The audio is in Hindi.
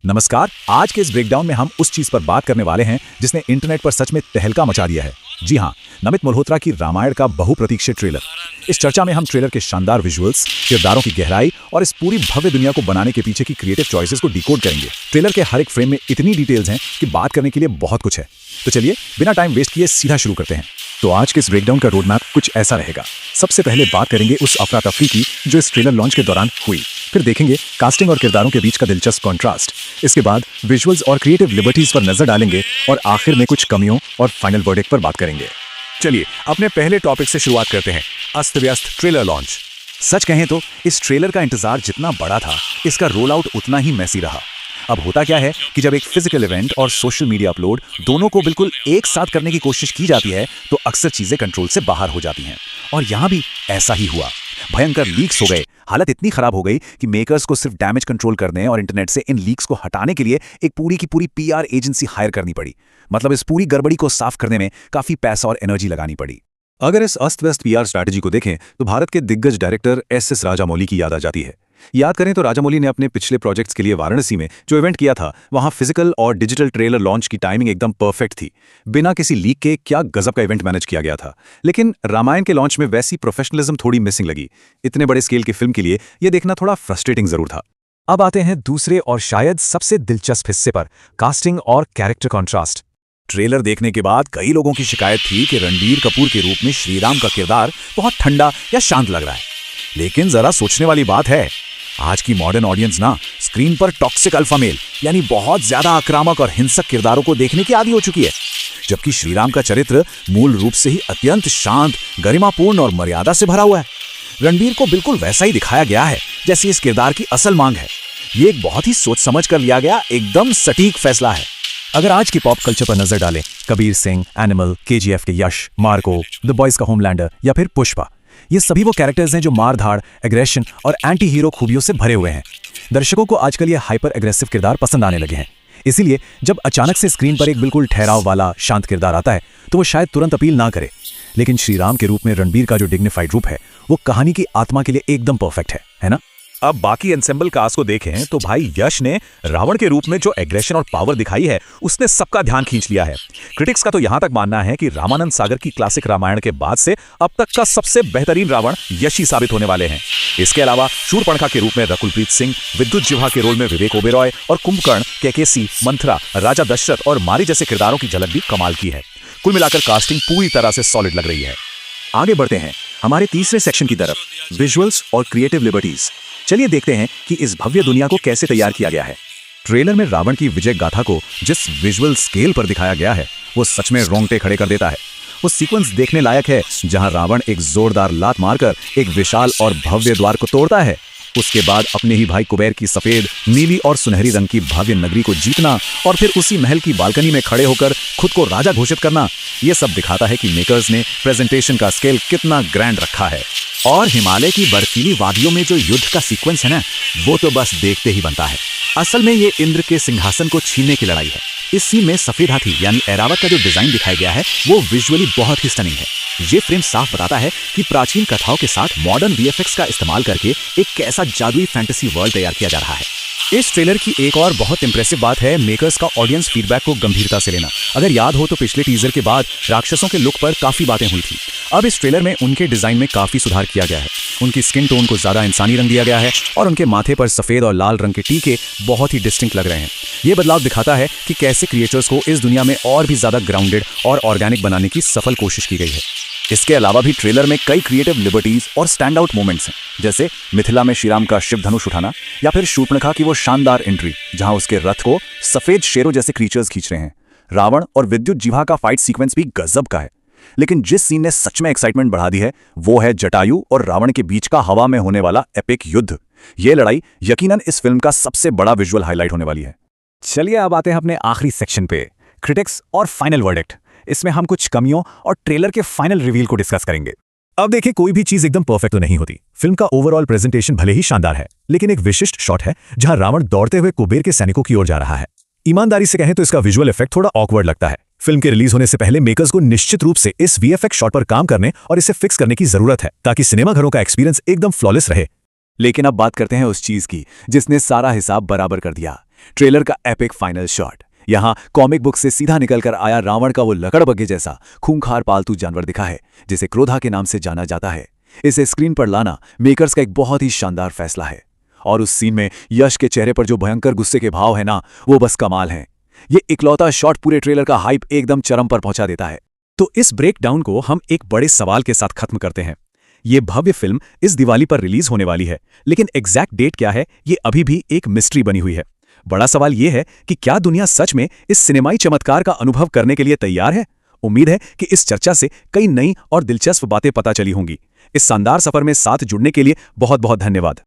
नमस्कार। आज के इस ब्रेकडाउन में हम उस चीज पर बात करने वाले हैं जिसने इंटरनेट पर सच में तहलका मचा दिया है। जी हाँ, नमित मल्होत्रा की रामायण का बहुप्रतीक्षित ट्रेलर। इस चर्चा में हम ट्रेलर के शानदार विजुअल्स, किरदारों की गहराई और इस पूरी भव्य दुनिया को बनाने के पीछे की क्रिएटिव चॉइसेस को डिकोड करेंगे। ट्रेलर के हर एक फ्रेम में इतनी डिटेल्स हैं कि बात करने के लिए बहुत कुछ है। तो चलिए बिना टाइम वेस्ट किए सीधा शुरू करते हैं। तो आज के इस ब्रेकडाउन का रोड मैप कुछ ऐसा रहेगा। सबसे पहले बात करेंगे उस अफरा तफरी की जो इस ट्रेलर लॉन्च के दौरान हुई। फिर देखेंगे कास्टिंग और किरदारों के बीच का दिलचस्प कॉन्ट्रास्ट। इसके बाद विजुअल्स और क्रिएटिव लिबर्टीज पर नजर डालेंगे और आखिर में कुछ कमियों और फाइनल वर्डिक्ट पर बात करेंगे। चलिए अपने पहले टॉपिक से शुरुआत करते हैं, अस्त व्यस्त ट्रेलर लॉन्च। सच कहें तो इस ट्रेलर का इंतजार जितना बड़ा था, इसका रोल आउट उतना ही मैसी रहा। अब होता क्या है कि जब एक फिजिकल इवेंट और सोशल मीडिया अपलोड दोनों को बिल्कुल एक साथ करने की कोशिश की जाती है तो अक्सर चीजें कंट्रोल से बाहर हो जाती हैं। और यहां भी ऐसा ही हुआ। भयंकर लीक्स हो गए, हालत इतनी खराब हो गई कि मेकर्स को सिर्फ डैमेज कंट्रोल करने और इंटरनेट से इन लीक्स को हटाने के लिए एक पूरी की पूरी पीआर एजेंसी हायर करनी पड़ी। मतलब इस पूरी गड़बड़ी को साफ करने में काफी पैसा और एनर्जी लगानी पड़ी। अगर इस अस्त व्यस्त पीआर स्ट्रैटेजी को देखें तो भारत के दिग्गज डायरेक्टर एस राजामौली की याद आ जाती है। याद करें तो राजामौली ने अपने पिछले प्रोजेक्ट्स के लिए वाराणसी में जो इवेंट किया था, वहां फिजिकल और डिजिटल ट्रेलर लॉन्च की टाइमिंग एकदम परफेक्ट थी। बिना किसी लीक के क्या गजब का इवेंट मैनेज किया गया था। लेकिन रामायण के लॉन्च में वैसी प्रोफेशनलिज्म थोड़ी मिसिंग लगी। इतने बड़े स्केल की फिल्म के लिए यह देखना थोड़ा फ्रस्ट्रेटिंग जरूर था। अब आते हैं दूसरे और शायद सबसे दिलचस्प हिस्से पर, कास्टिंग और कैरेक्टर कॉन्ट्रास्ट। ट्रेलर देखने के बाद कई लोगों की शिकायत थी कि रणबीर कपूर के रूप में श्रीराम का किरदार बहुत ठंडा या शांत लग रहा है। लेकिन जरा सोचने वाली बात है, आज की मॉडर्न ऑडियंस ना स्क्रीन पर टॉक्सिक अल्फा मेल यानी बहुत ज्यादा आक्रामक और हिंसक किरदारों को देखने की आदी हो चुकी है। जबकि श्रीराम का चरित्र मूल रूप से ही अत्यंत शांत, गरिमापूर्ण और मर्यादा से भरा हुआ है। रणबीर को बिल्कुल वैसा ही दिखाया गया है जैसे इस किरदार की असल मांग है। ये एक बहुत ही सोच समझ कर लिया गया एकदम सटीक फैसला है। अगर आज की पॉप कल्चर पर नजर डालें, कबीर सिंह, एनिमल, केजीएफ के यश, मार्को, द बॉयज का होमलैंडर या फिर पुष्पा, ये सभी वो कैरेक्टर्स हैं जो मारधाड़, एग्रेशन और एंटी हीरो खूबियों से भरे हुए हैं। दर्शकों को आजकल ये हाइपर एग्रेसिव किरदार पसंद आने लगे हैं। इसीलिए जब अचानक से स्क्रीन पर एक बिल्कुल ठहराव वाला शांत किरदार आता है तो वो शायद तुरंत अपील ना करे। लेकिन श्रीराम के रूप में रणबीर का जो डिग्निफाइड रूप है वो कहानी की आत्मा के लिए एकदम परफेक्ट है ना। अब बाकी एंसेंबल कास्ट को देखें तो भाई यश ने रावण के रूप में जो एग्रेशन और पावर दिखाई है उसने सबका ध्यान खींच लिया है। क्रिटिक्स का तो यहां तक मानना है कि रामानंद सागर की क्लासिक रामायण के बाद से अब तक का सबसे बेहतरीन रावण यश ही साबित होने वाले हैं। इसके अलावा शूरपणखा के रूप में रकुलप्रीत सिंह, विद्युत जिह्वा के रोल में विवेक ओबेरॉय और कुंभकर्ण, केकेसी, मंथरा, राजा दशरथ और मारी जैसे किरदारों की झलक भी कमाल की है। कुल मिलाकर कास्टिंग पूरी तरह से सॉलिड लग रही है। आगे बढ़ते हैं हमारे तीसरे सेक्शन की तरफ, विजुअल्स और क्रिएटिव लिबर्टीज। चलिए देखते हैं कि इस भव्य दुनिया को कैसे तैयार किया गया है। ट्रेलर में रावण की विजय गाथा को जिस विजुअल स्केल पर दिखाया गया है वो सच में रोंगटे खड़े कर देता है। वो सीक्वेंस देखने लायक है जहां रावण एक जोरदार लात मारकर एक विशाल और भव्य द्वार को तोड़ता है। उसके बाद अपने ही भाई कुबेर की सफेद, नीली और सुनहरी रंग की भव्य नगरी को जीतना और फिर उसी महल की बालकनी में खड़े होकर खुद को राजा घोषित करना, ये सब दिखाता है कि मेकर्स ने प्रेजेंटेशन का स्केल कितना ग्रैंड रखा है। और हिमालय की बर्फीली वादियों में जो युद्ध का सीक्वेंस है ना, वो तो बस देखते ही बनता है। असल में ये इंद्र के सिंहासन को छीनने की लड़ाई है। इस सीन में सफेद हाथी यानी ऐरावत का जो डिजाइन दिखाया गया है वो विजुअली बहुत ही स्टनिंग है। ये फ्रेम साफ बताता है कि प्राचीन कथाओं के साथ मॉडर्न वीएफएक्स का इस्तेमाल करके एक कैसा जादुई फैंटेसी वर्ल्ड तैयार किया जा रहा है। इस ट्रेलर की एक और बहुत इंप्रेसिव बात है मेकर्स का ऑडियंस फीडबैक को गंभीरता से लेना। अगर याद हो तो पिछले टीजर के बाद राक्षसों के लुक पर काफी बातें हुई थी। अब इस ट्रेलर में उनके डिजाइन में काफी सुधार किया गया है। उनकी स्किन टोन को ज्यादा इंसानी रंग दिया गया है और उनके माथे पर सफेद और लाल रंग के टीके बहुत ही डिस्टिंक्ट लग रहे हैं। ये बदलाव दिखाता है कि कैसे क्रिएटर्स को इस दुनिया में और भी ज्यादा ग्राउंडेड और ऑर्गेनिक बनाने की सफल कोशिश की गई है। इसके अलावा भी ट्रेलर में कई क्रिएटिव लिबर्टीज और स्टैंड आउट मोमेंट्स हैं, जैसे मिथिला में श्रीराम का शिव धनुष उठाना या फिर शूर्पणखा की वो शानदार एंट्री जहां उसके रथ को सफेद शेरों जैसे क्रीचर्स खींच रहे हैं। रावण और विद्युत जिह्वा का फाइट सीक्वेंस भी गजब का है। लेकिन जिस सीन ने सच में एक्साइटमेंट बढ़ा दी है वो है जटायु और रावण के बीच का हवा में होने वाला एपिक युद्ध। ये लड़ाई यकीनन इस फिल्म का सबसे बड़ा विजुअल हाईलाइट होने वाली है। चलिए अब आते हैं अपने आखिरी सेक्शन पे, क्रिटिक्स और फाइनल वर्डिक्ट। इसमें हम कुछ कमियों और ट्रेलर के फाइनल रिवील को डिस्कस करेंगे। अब देखिए, कोई भी चीज एकदम परफेक्ट तो नहीं होती। फिल्म का ओवरऑल प्रेजेंटेशन भले ही शानदार है, लेकिन एक विशिष्ट शॉट है जहां रावण दौड़ते हुए कुबेर के सैनिकों की ओर जा रहा है। ईमानदारी से कहें तो इसका विजुअल इफेक्ट थोड़ा ऑकवर्ड लगता है। फिल्म के रिलीज होने से पहले मेकर्स को निश्चित रूप से इस वीएफएक्स शॉट पर काम करने और इसे फिक्स करने की जरूरत है ताकि सिनेमा घरों का एक्सपीरियंस एकदम फ्लॉलेस रहे। लेकिन अब बात करते हैं उस चीज की जिसने सारा हिसाब बराबर कर दिया, ट्रेलर का एपिक फाइनल शॉट। यहाँ कॉमिक बुक से सीधा निकलकर आया रावण का वो लकड़बग्घे जैसा खूंखार पालतू जानवर दिखा है जिसे क्रोधा के नाम से जाना जाता है। इसे स्क्रीन पर लाना मेकर्स का एक बहुत ही शानदार फैसला है। और उस सीन में यश के चेहरे पर जो भयंकर गुस्से के भाव है ना, वो बस कमाल हैं। ये इकलौता शॉट पूरे ट्रेलर का हाइप एकदम चरम पर पहुंचा देता है। तो इस ब्रेकडाउन को हम एक बड़े सवाल के साथ खत्म करते हैं। ये भव्य फिल्म इस दिवाली पर रिलीज होने वाली है, लेकिन एग्जैक्ट डेट क्या है ये अभी भी एक मिस्ट्री बनी हुई है। बड़ा सवाल ये है कि क्या दुनिया सच में इस सिनेमाई चमत्कार का अनुभव करने के लिए तैयार है। उम्मीद है कि इस चर्चा से कई नई और दिलचस्प बातें पता चली होंगी। इस शानदार सफर में साथ जुड़ने के लिए बहुत बहुत धन्यवाद।